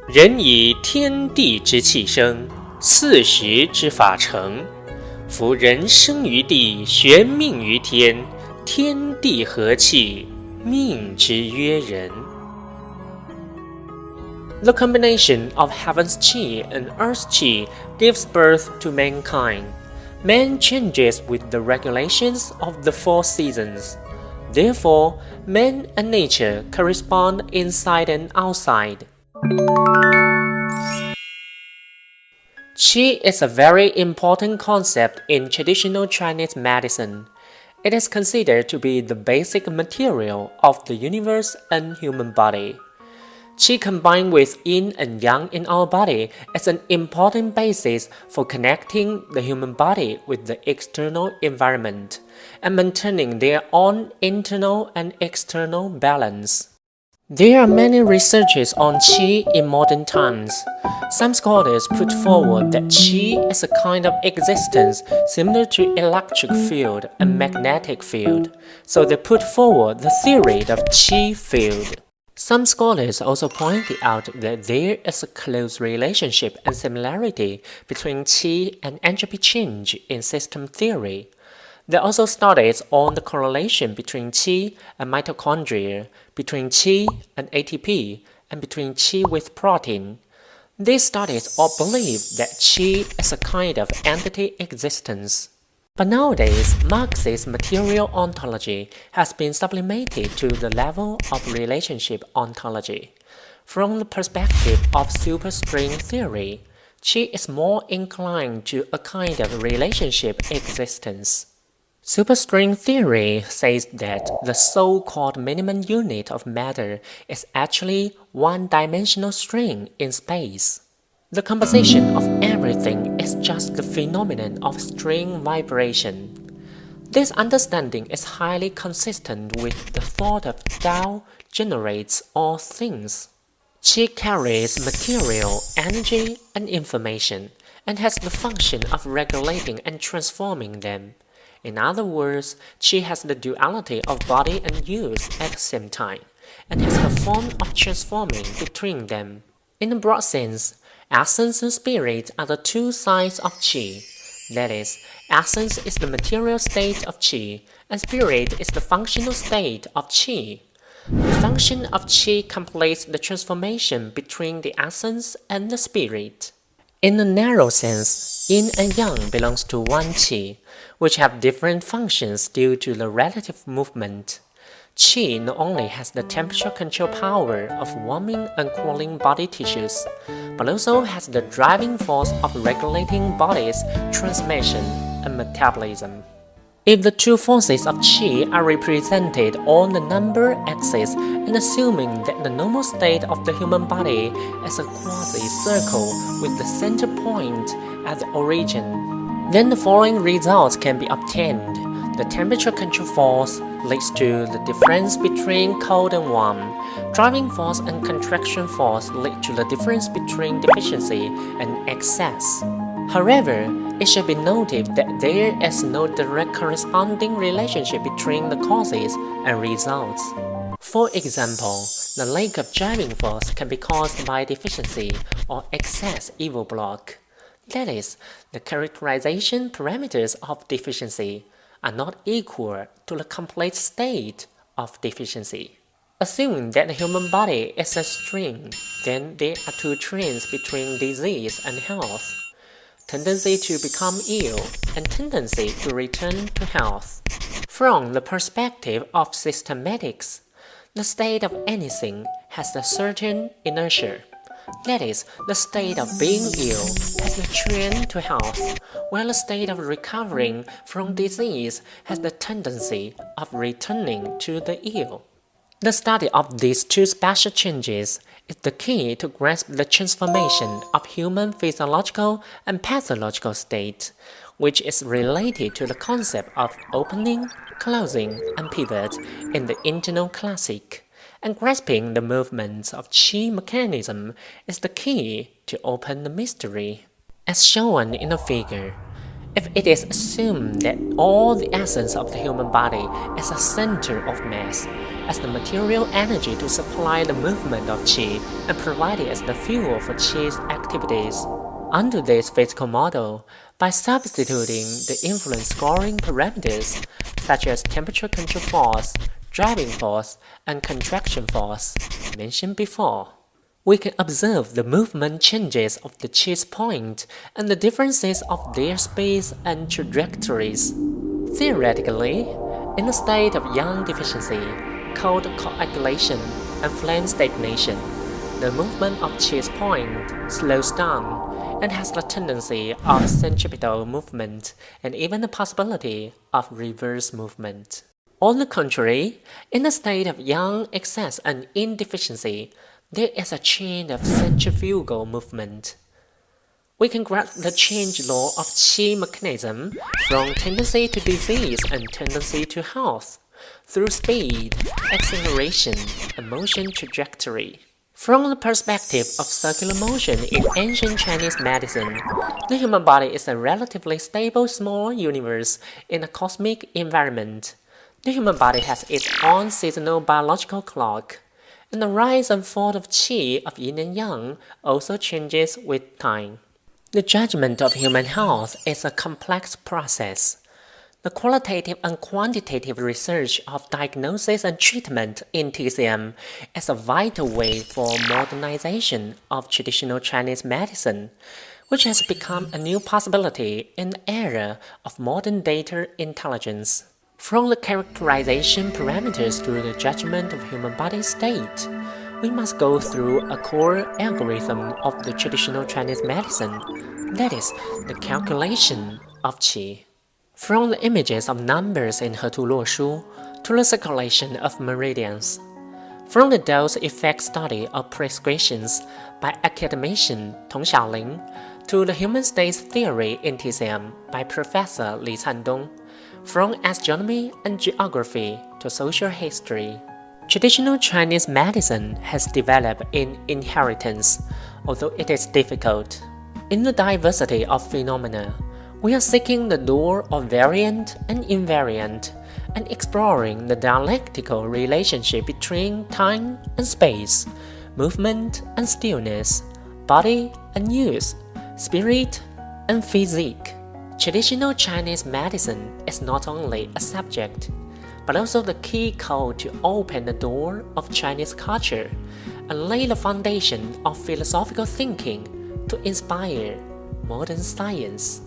人以天地之气生，四时之法成。夫人生于地，玄命于天，天地和气，命之曰人。The combination of heaven's qi and earth's qi gives birth to mankind. Man changes with the regulations of the four seasons. Therefore, man and nature correspond inside and outside. Qi is a very important concept in traditional Chinese medicine. It is considered to be the basic material of the universe and human body. Qi combined with yin and yang in our body is an important basis for connecting the human body with the external environment and maintaining their own internal and external balance. There are many researches on Qi in modern times. Some scholars put forward that Qi is a kind of existence similar to electric field and magnetic field, so they put forward the theory of Qi field. Some scholars also pointed out that there is a close relationship and similarity between Qi and entropy change in system theory. There are also studies on the correlation between Qi and mitochondria, between Qi and ATP, and between Qi with protein. These studies all believe that Qi is a kind of entity existence. But nowadays, Marxist material ontology has been sublimated to the level of relationship ontology. From the perspective of superstring theory, Qi is more inclined to a kind of relationship existence. Superstring theory says that the so-called minimum unit of matter is actually one-dimensional string in space. The composition of everything is just the phenomenon of string vibration. This understanding is highly consistent with the thought of Tao generates all things. Qi carries material, energy, and information, and has the function of regulating and transforming them. In other words, Qi has the duality of body and use at the same time, and has the form of transforming between them. In a broad sense, essence and spirit are the two sides of Qi. That is, essence is the material state of Qi, and spirit is the functional state of Qi. The function of Qi completes the transformation between the essence and the spirit. In a narrow sense, yin and yang belongs to one Qi, which have different functions due to the relative movement. Qi not only has the temperature control power of warming and cooling body tissues, but also has the driving force of regulating body's transmission and metabolism. If the two forces of Qi are represented on the number axis and assuming that the normal state of the human body is a quasi-circle with the center point at the origin, then the following results can be obtained. The temperature control force leads to the difference between cold and warm. Driving force and contraction force lead to the difference between deficiency and excess. However, it should be noted that there is no direct corresponding relationship between the causes and results. For example, the lack of driving force can be caused by deficiency or excess evil block. That is, the characterization parameters of deficiency are not equal to the complete state of deficiency. Assuming that the human body is a string, then there are two trends between disease and health: tendency to become ill and tendency to return to health. From the perspective of systematics, the state of anything has a certain inertia. That is, the state of being ill has the trend to health, while the state of recovering from disease has the tendency of returning to the ill. The study of these two special changes is the key to grasp the transformation of human physiological and pathological state, which is related to the concept of opening, closing, and pivot in the internal classic. And grasping the movements of Qi mechanism is the key to open the mystery. As shown in the figure, If it is assumed that all the essence of the human body is a center of mass, as the material energy to supply the movement of qi and provide it as the fuel for qi's activities. Under this physical model, by substituting the influence scoring parameters such as temperature control force, driving force, and contraction force mentioned before, we can observe the movement changes of the qi's point and the differences of their space and trajectories. Theoretically, in a state of yang deficiency, called coagulation and flame stagnation, the movement of qi's point slows down and has the tendency of centripetal movement and even the possibility of reverse movement. On the contrary, in a state of yang excess and indeficiency, there is a chain of centrifugal movement. We can grasp the change law of qi mechanism from tendency to disease and tendency to health through speed, acceleration, and motion trajectory. From the perspective of circular motion in ancient Chinese medicine, the human body is a relatively stable small universe in a cosmic environment. The human body has its own seasonal biological clock, and the rise and fall of qi of yin and yang also changes with time. The judgment of human health is a complex process. The qualitative and quantitative research of diagnosis and treatment in TCM is a vital way for modernization of traditional Chinese medicine, which has become a new possibility in the era of modern data intelligence. From the characterization parameters to the judgment of human body state, we must go through a core algorithm of the traditional Chinese medicine, that is, the calculation of qi. From the images of numbers in He Tu Luo Shu to the circulation of meridians. From the dose effect study of prescriptions by academician Tong Xiaoling to the human states theory in TCM by Professor Li Candong. From astronomy and geography to social history. Traditional Chinese medicine has developed in inheritance, although it is difficult. In the diversity of phenomena, we are seeking the door of variant and invariant, and exploring the dialectical relationship between time and space, movement and stillness, body and youth, spirit and physique. Traditional Chinese medicine is not only a subject, but also the key code to open the door of Chinese culture and lay the foundation of philosophical thinking to inspire modern science.